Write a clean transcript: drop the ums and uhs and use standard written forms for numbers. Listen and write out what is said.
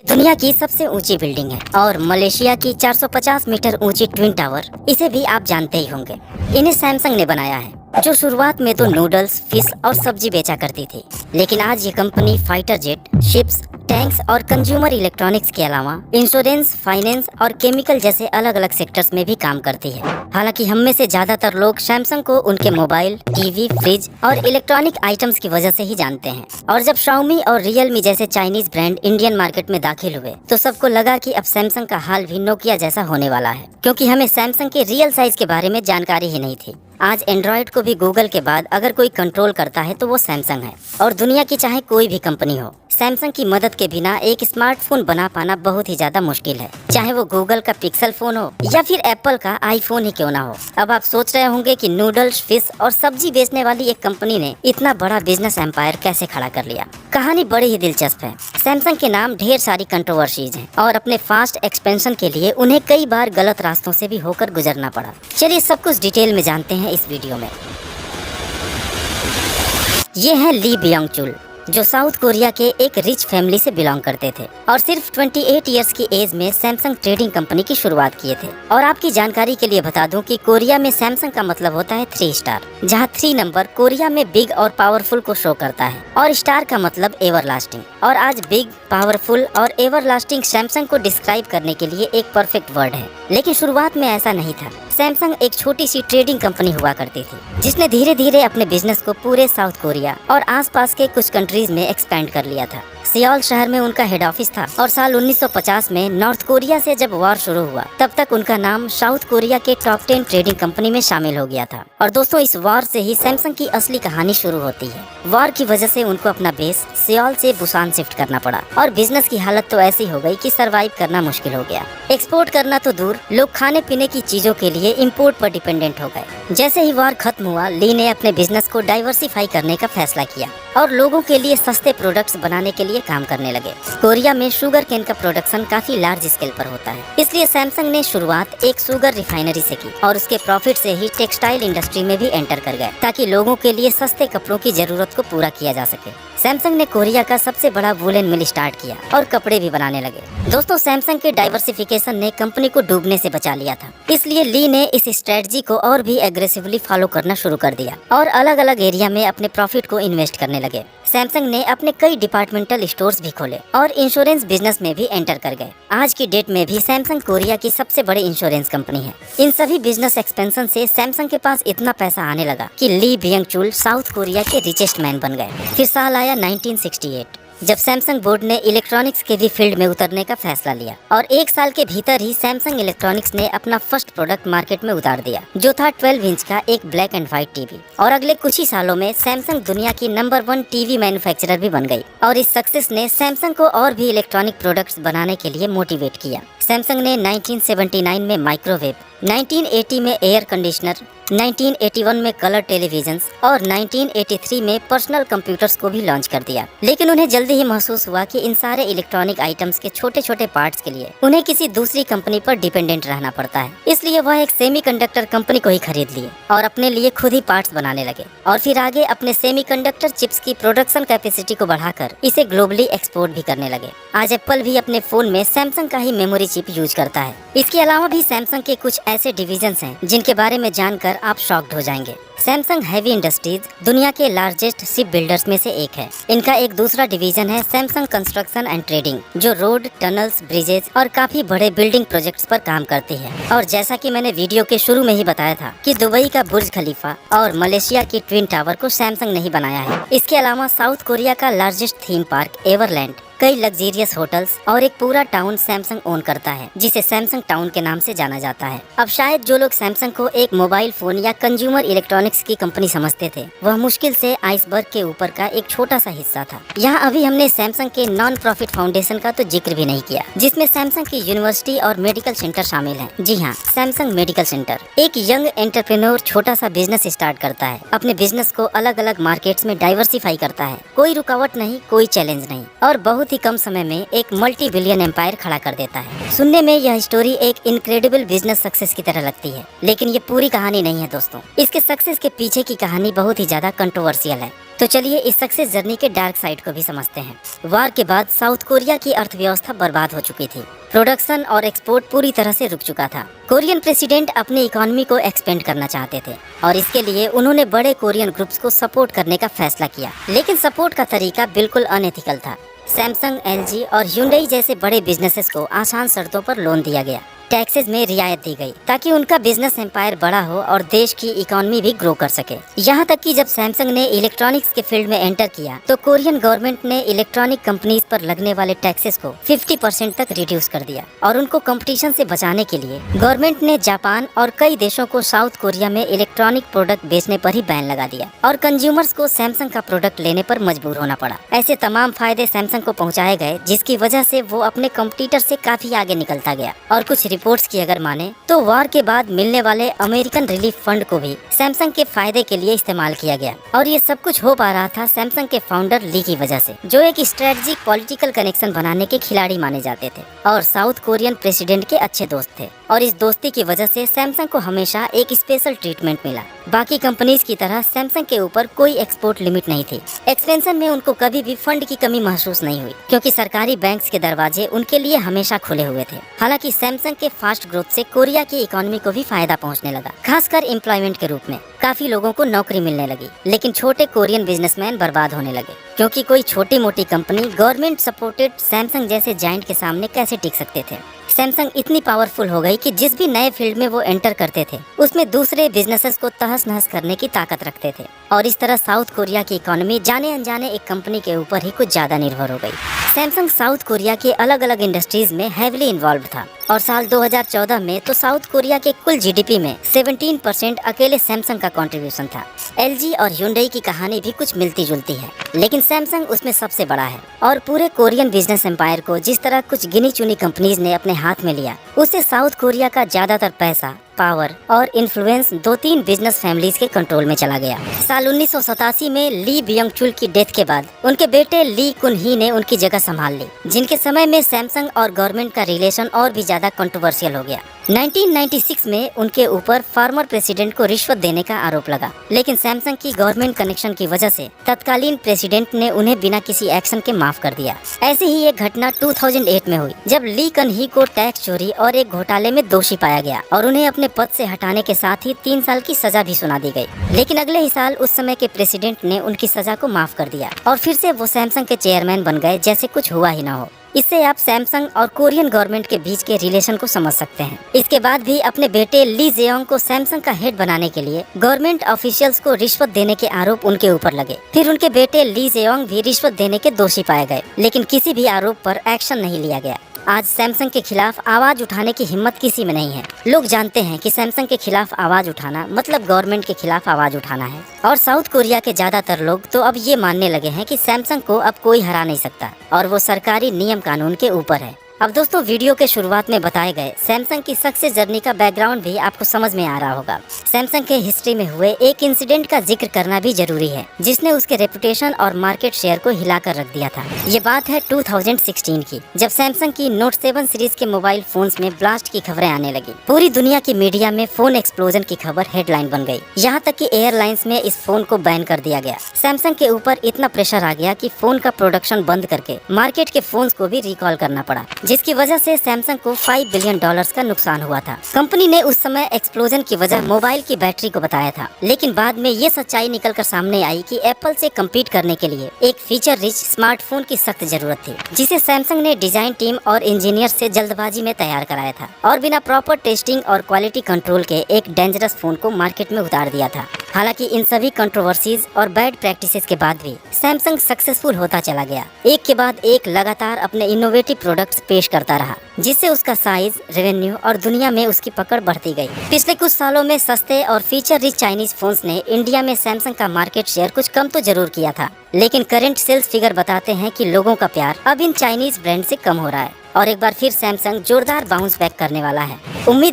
दुनिया की सबसे ऊंची बिल्डिंग है और मलेशिया की 450 मीटर ऊंची ट्विन टावर, इसे भी आप जानते ही होंगे। इन्हें सैमसंग ने बनाया है, जो शुरुआत में तो नूडल्स, फिश और सब्जी बेचा करती थी, लेकिन आज ये company fighter jet, ships, tanks और कंज्यूमर इलेक्ट्रॉनिक्स के अलावा इंश्योरेंस, फाइनेंस और केमिकल जैसे अलग अलग सेक्टर्स में भी काम करती है। हालांकि हम में से ज्यादातर लोग सैमसंग को उनके मोबाइल, टीवी, फ्रिज और इलेक्ट्रॉनिक आइटम्स की वजह से ही जानते हैं। और जब शाओमी और रियलमी जैसे चाइनीज ब्रांड इंडियन मार्केट में दाखिल हुए तो सबको लगा कि अब सैमसंग का हाल भी नोकिया जैसा होने वाला है, क्योंकि हमें सैमसंग के रियल साइज के बारे में जानकारी ही नहीं थी। आज एंड्रॉइड को भी गूगल के बाद अगर कोई कंट्रोल करता है तो वो सैमसंग है। और दुनिया की चाहे कोई भी कंपनी हो, सैमसंग की मदद के बिना एक स्मार्टफोन बना पाना बहुत ही ज्यादा मुश्किल है, चाहे वो गूगल का पिक्सल फोन हो या फिर एप्पल का आईफोन ही क्यों ना हो। अब आप सोच रहे होंगे कि नूडल्स, फिश और सब्जी बेचने वाली एक कंपनी ने इतना बड़ा बिजनेस एम्पायर कैसे खड़ा कर लिया। कहानी बड़ी ही दिलचस्प है। सैमसंग के नाम ढेर सारी कंट्रोवर्सीज हैं और अपने फास्ट एक्सपेंशन के लिए उन्हें कई बार गलत रास्तों से भी होकर गुजरना पड़ा। चलिए सब कुछ डिटेल में जानते हैं इस वीडियो में। ये है ली बियोंग-चुल, जो साउथ कोरिया के एक रिच फैमिली से बिलोंग करते थे और सिर्फ 28 इयर्स की एज में सैमसंग ट्रेडिंग कंपनी की शुरुआत किए थे। और आपकी जानकारी के लिए बता दूं कि कोरिया में सैमसंग का मतलब होता है 3 स्टार, जहां 3 नंबर कोरिया में बिग और पावरफुल को शो करता है और स्टार का मतलब एवरलास्टिंग। और आज बिग, पावरफुल और एवरलास्टिंग सैमसंग को डिस्क्राइब करने के लिए एक परफेक्ट वर्ड है। लेकिन शुरुआत में ऐसा नहीं था। सैमसंग एक छोटी सी ट्रेडिंग कंपनी हुआ करती थी, जिसने धीरे धीरे अपने बिजनेस को पूरे साउथ कोरिया और आसपास के कुछ कंट्रीज में एक्सपेंड कर लिया था। सियोल शहर में उनका हेड ऑफिस था और साल 1950 में नॉर्थ कोरिया से जब वॉर शुरू हुआ तब तक उनका नाम साउथ कोरिया के टॉप 10 ट्रेडिंग कंपनी में शामिल हो गया था। और दोस्तों, इस वॉर से ही सैमसंग की असली कहानी शुरू होती है। वॉर की वजह से उनको अपना बेस सियोल से बुसान शिफ्ट करना पड़ा और बिजनेस की हालत तो ऐसी हो गई कि सरवाइव करना मुश्किल हो गया। एक्सपोर्ट करना तो दूर, लोग खाने पीने की चीजों के लिए इम्पोर्ट पर डिपेंडेंट हो गए। जैसे ही वॉर खत्म हुआ, ली ने अपने बिजनेस को डाइवर्सिफाई करने का फैसला किया और लोगों के लिए सस्ते प्रोडक्ट्स बनाने के लिए काम करने लगे। कोरिया में शुगर केन का प्रोडक्शन काफी लार्ज स्केल पर होता है, इसलिए सैमसंग ने शुरुआत एक शुगर रिफाइनरी से की और उसके प्रॉफिट से ही टेक्सटाइल इंडस्ट्री में भी एंटर कर गए, ताकि लोगों के लिए सस्ते कपड़ों की जरूरत को पूरा किया जा सके। सैमसंग ने कोरिया का सबसे बड़ा वूलन मिल स्टार्ट किया और कपड़े भी बनाने लगे। दोस्तों, सैमसंग के डाइवर्सिफिकेशन ने कंपनी को डूबने से बचा लिया था, इसलिए ली ने इस स्ट्रेटजी को और भी एग्रेसिवली फॉलो करना शुरू कर दिया और अलग अलग एरिया में अपने प्रॉफिट को इन्वेस्ट करने लगे। सैमसंग ने अपने कई डिपार्टमेंटल स्टोर्स भी खोले और इंश्योरेंस बिजनेस में भी एंटर कर गए। आज की डेट में भी सैमसंग कोरिया की सबसे बड़ी इंश्योरेंस कंपनी है। इन सभी बिजनेस एक्सपेंशन से सैमसंग के पास इतना पैसा आने लगा कि ली बियोंग-चुल साउथ कोरिया के रिचेस्ट मैन बन गए। फिर साल आया 1968, जब सैमसंग बोर्ड ने इलेक्ट्रॉनिक्स के भी फील्ड में उतरने का फैसला लिया और 1 साल के भीतर ही सैमसंग इलेक्ट्रॉनिक्स ने अपना फर्स्ट प्रोडक्ट मार्केट में उतार दिया, जो था 12 इंच का एक ब्लैक एंड व्हाइट टीवी। और अगले कुछ ही सालों में सैमसंग दुनिया की नंबर 1 टीवी मैन्युफैक्चरर भी बन गई और इस सक्सेस ने सैमसंग को और भी इलेक्ट्रॉनिक प्रोडक्ट्स बनाने के लिए मोटिवेट किया। सैमसंग ने 1979 में माइक्रोवेव, 1980 में एयर कंडीशनर, 1981 में कलर टेलीविजन्स और 1983 में पर्सनल कंप्यूटर्स को भी लॉन्च कर दिया। लेकिन उन्हें जल्दी ही महसूस हुआ कि इन सारे इलेक्ट्रॉनिक आइटम्स के छोटे छोटे पार्ट्स के लिए उन्हें किसी दूसरी कंपनी पर डिपेंडेंट रहना पड़ता है। इसलिए वह एक सेमीकंडक्टर कंपनी को ही खरीद लिए और अपने लिए खुद ही पार्ट्स बनाने लगे और फिर आगे अपने सेमीकंडक्टर चिप्स की प्रोडक्शन कैपेसिटी को बढ़ाकर इसे ग्लोबली एक्सपोर्ट भी करने लगे। आज एप्पल भी अपने फोन में सैमसंग का ही मेमोरी चिप यूज करता है। इसके अलावा भी सैमसंग के कुछ ऐसे डिविजन्स हैं जिनके बारे में जानकर आप शॉक्ड हो जाएंगे। सैमसंग हैवी इंडस्ट्रीज दुनिया के लार्जेस्ट शिप बिल्डर्स में से एक है। इनका एक दूसरा डिवीजन है सैमसंग कंस्ट्रक्शन एंड ट्रेडिंग, जो रोड, टनल्स, ब्रिजेस और काफी बड़े बिल्डिंग प्रोजेक्ट्स पर काम करती है। और जैसा कि मैंने वीडियो के शुरू में ही बताया था कि दुबई का बुर्ज खलीफा और मलेशिया की ट्विन टावर को सैमसंग ने ही बनाया है। इसके अलावा साउथ कोरिया का लार्जेस्ट थीम पार्क एवरलैंड, कई लग्जेरियस होटल्स और एक पूरा टाउन सैमसंग ओन करता है, जिसे सैमसंग टाउन के नाम से जाना जाता है। अब शायद जो लोग सैमसंग को एक मोबाइल फोन या कंज्यूमर इलेक्ट्रॉनिक्स की कंपनी समझते थे, वह मुश्किल से आइसबर्ग के ऊपर का एक छोटा सा हिस्सा था। यहाँ अभी हमने सैमसंग के नॉन प्रॉफिट फाउंडेशन का तो जिक्र भी नहीं किया, जिसमें सैमसंग की यूनिवर्सिटी और मेडिकल सेंटर शामिल है। जी हाँ, सैमसंग मेडिकल सेंटर। एक यंग एंटरप्रेन्योर छोटा सा बिजनेस स्टार्ट करता है, अपने बिजनेस को अलग अलग मार्केट्स में डाइवर्सिफाई करता है। कोई रुकावट नहीं, कोई चैलेंज नहीं और बहुत ही कम समय में एक मल्टी बिलियन एम्पायर खड़ा कर देता है। सुनने में यह स्टोरी एक इनक्रेडिबल बिजनेस सक्सेस की तरह लगती है, लेकिन ये पूरी कहानी नहीं है दोस्तों। इसके सक्सेस के पीछे की कहानी बहुत ही ज्यादा कंट्रोवर्शियल है। तो चलिए इस सक्सेस जर्नी के डार्क साइड को भी समझते हैं। वार के बाद साउथ कोरिया की अर्थव्यवस्था बर्बाद हो चुकी थी। प्रोडक्शन और एक्सपोर्ट पूरी तरह से रुक चुका था। कोरियन प्रेसिडेंट अपनी इकोनॉमी को एक्सपेंड करना चाहते थे और इसके लिए उन्होंने बड़े कोरियन ग्रुप्स को सपोर्ट करने का फैसला किया, लेकिन सपोर्ट का तरीका बिल्कुल अनएथिकल था। सैमसंग, एलजी और ह्युंडई जैसे बड़े बिजनेसेस को आसान शर्तों पर लोन दिया गया, टैक्सेस में रियायत दी गई ताकि उनका बिजनेस एम्पायर बड़ा हो और देश की इकोनॉमी भी ग्रो कर सके। यहाँ तक कि जब सैमसंग ने इलेक्ट्रॉनिक्स के फील्ड में एंटर किया तो कोरियन गवर्नमेंट ने इलेक्ट्रॉनिक कंपनीज पर लगने वाले टैक्सेस को 50% तक रिड्यूस कर दिया और उनको कंपटीशन से बचाने के लिए गवर्नमेंट ने जापान और कई देशों को साउथ कोरिया में इलेक्ट्रॉनिक प्रोडक्ट बेचने पर ही बैन लगा दिया और कंज्यूमर्स को सैमसंग का प्रोडक्ट लेने पर मजबूर होना पड़ा। ऐसे तमाम फायदे सैमसंग को पहुँचाए गए जिसकी वजह से वो अपने कॉम्पिटिटर से काफी आगे निकलता गया। और कुछ रिपोर्ट्स की अगर माने तो वॉर के बाद मिलने वाले अमेरिकन रिलीफ फंड को भी सैमसंग के फायदे के लिए इस्तेमाल किया गया और ये सब कुछ हो पा रहा था सैमसंग के फाउंडर ली की वजह से, जो एक स्ट्रेटेजिक पॉलिटिकल कनेक्शन बनाने के खिलाड़ी माने जाते थे और साउथ कोरियन प्रेसिडेंट के अच्छे दोस्त थे। और इस दोस्ती की वजह से सैमसंग को हमेशा एक स्पेशल ट्रीटमेंट मिला। बाकी कंपनीज की तरह सैमसंग के ऊपर कोई एक्सपोर्ट लिमिट नहीं थी। एक्सपेंशन में उनको कभी भी फंड की कमी महसूस नहीं हुई क्योंकि सरकारी बैंक्स के दरवाजे उनके लिए हमेशा खुले हुए थे। हालांकि सैमसंग के फास्ट ग्रोथ से कोरिया की इकोनॉमी को भी फायदा पहुंचने लगा, खासकर एम्प्लॉयमेंट के रूप में। काफी लोगों को नौकरी मिलने लगी, लेकिन छोटे कोरियन बिजनेसमैन बर्बाद होने लगे क्योंकि कोई छोटी मोटी कंपनी गवर्नमेंट सपोर्टेड सैमसंग जैसे जायंट के सामने कैसे टिक सकते थे। सैमसंग इतनी पावरफुल हो गई कि जिस भी नए फील्ड में वो एंटर करते थे उसमें दूसरे बिजनेसेस को तहस नहस करने की ताकत रखते थे और इस तरह साउथ कोरिया की इकोनॉमी जाने अनजाने एक कंपनी के ऊपर ही कुछ ज्यादा निर्भर हो गई। सैमसंग साउथ कोरिया के अलग अलग इंडस्ट्रीज में हैविली इन्वॉल्व था और साल 2014 में तो साउथ कोरिया के कुल जीडीपी में 17% अकेले सैमसंग का कंट्रीब्यूशन था। एलजी और ह्युंडई की कहानी भी कुछ मिलती जुलती है, लेकिन सैमसंग उसमें सबसे बड़ा है। और पूरे कोरियन बिजनेस एम्पायर को जिस तरह कुछ गिनी चुनी कंपनीज ने अपने हाथ में लिया, उससे साउथ कोरिया का ज्यादातर पैसा, पावर और इन्फ्लुएंस 2-3 बिजनेस फैमिलीज के कंट्रोल में चला गया। साल 1987 में ली बियोंग चुल की डेथ के बाद उनके बेटे ली कुन ही ने उनकी जगह संभाल ली, जिनके समय में सैमसंग और गवर्नमेंट का रिलेशन और भी ज्यादा कंट्रोवर्शियल हो गया। 1996 में उनके ऊपर फार्मर प्रेसिडेंट को रिश्वत देने का आरोप लगा, लेकिन सैमसंग की गवर्नमेंट कनेक्शन की वजह से तत्कालीन प्रेसिडेंट ने उन्हें बिना किसी एक्शन के माफ कर दिया। ऐसे ही एक घटना 2008 में हुई जब ली कन ही को टैक्स चोरी और एक घोटाले में दोषी पाया गया और उन्हें अपने पद से हटाने के साथ ही 3 साल की सजा भी सुना दी गई। लेकिन अगले ही साल उस समय के प्रेसिडेंट ने उनकी सजा को माफ कर दिया और फिर से वो सैमसंग के चेयरमैन बन गए जैसे कुछ हुआ ही ना हो। इससे आप सैमसंग और कोरियन गवर्नमेंट के बीच के रिलेशन को समझ सकते हैं। इसके बाद भी अपने बेटे ली जेयोंग को सैमसंग का हेड बनाने के लिए गवर्नमेंट ऑफिशियल्स को रिश्वत देने के आरोप उनके ऊपर लगे। फिर उनके बेटे ली जेयोंग भी रिश्वत देने के दोषी पाए गए, लेकिन किसी भी आरोप पर एक्शन नहीं लिया गया। आज सैमसंग के खिलाफ आवाज उठाने की हिम्मत किसी में नहीं है। लोग जानते हैं कि सैमसंग के खिलाफ आवाज उठाना मतलब गवर्नमेंट के खिलाफ आवाज उठाना है। और साउथ कोरिया के ज्यादातर लोग तो अब ये मानने लगे हैं कि सैमसंग को अब कोई हरा नहीं सकता और वो सरकारी नियम कानून के ऊपर है। अब दोस्तों, वीडियो के शुरुआत में बताए गए सैमसंग की सक्सेस जर्नी का बैकग्राउंड भी आपको समझ में आ रहा होगा। सैमसंग के हिस्ट्री में हुए एक इंसिडेंट का जिक्र करना भी जरूरी है जिसने उसके रेपुटेशन और मार्केट शेयर को हिलाकर रख दिया था। ये बात है 2016 की, जब सैमसंग की नोट 7 सीरीज के मोबाइल फोन्स में ब्लास्ट की खबरें आने लगी। पूरी दुनिया की मीडिया में फोन एक्सप्लोजन की खबर हेडलाइन बन गई। यहाँ तक कि एयरलाइंस में इस फोन को बैन कर दिया गया। सैमसंग के ऊपर इतना प्रेशर आ गया कि फोन का प्रोडक्शन बंद करके मार्केट के फोन्स को भी रिकॉल करना पड़ा, जिसकी वजह से सैमसंग को $5 बिलियन का नुकसान हुआ था। कंपनी ने उस समय एक्सप्लोजन की वजह मोबाइल की बैटरी को बताया था, लेकिन बाद में ये सच्चाई निकलकर सामने आई कि एप्पल से कम्पीट करने के लिए एक फीचर रिच स्मार्टफोन की सख्त जरूरत थी, जिसे सैमसंग ने डिजाइन टीम और इंजीनियर से जल्दबाजी में तैयार कराया था और बिना प्रॉपर टेस्टिंग और क्वालिटी कंट्रोल के एक डेंजरस फोन को मार्केट में उतार दिया था। हालांकि इन सभी कंट्रोवर्सीज और बैड प्रैक्टिसेस के बाद भी सैमसंग सक्सेसफुल होता चला गया। एक के बाद एक लगातार अपने इनोवेटिव प्रोडक्ट्स पेश करता रहा, जिससे उसका साइज, रेवेन्यू और दुनिया में उसकी पकड़ बढ़ती गई। पिछले कुछ सालों में सस्ते और फीचर रिच चाइनीज फोन्स ने इंडिया में सैमसंग का मार्केट शेयर कुछ कम तो जरूर किया था, लेकिन करंट सेल्स फिगर बताते हैं कि लोगों का प्यार अब इन चाइनीज ब्रांड से कम हो रहा है और एक बार फिर सैमसंग जोरदार बाउंस बैक करने वाला है। उम्मीद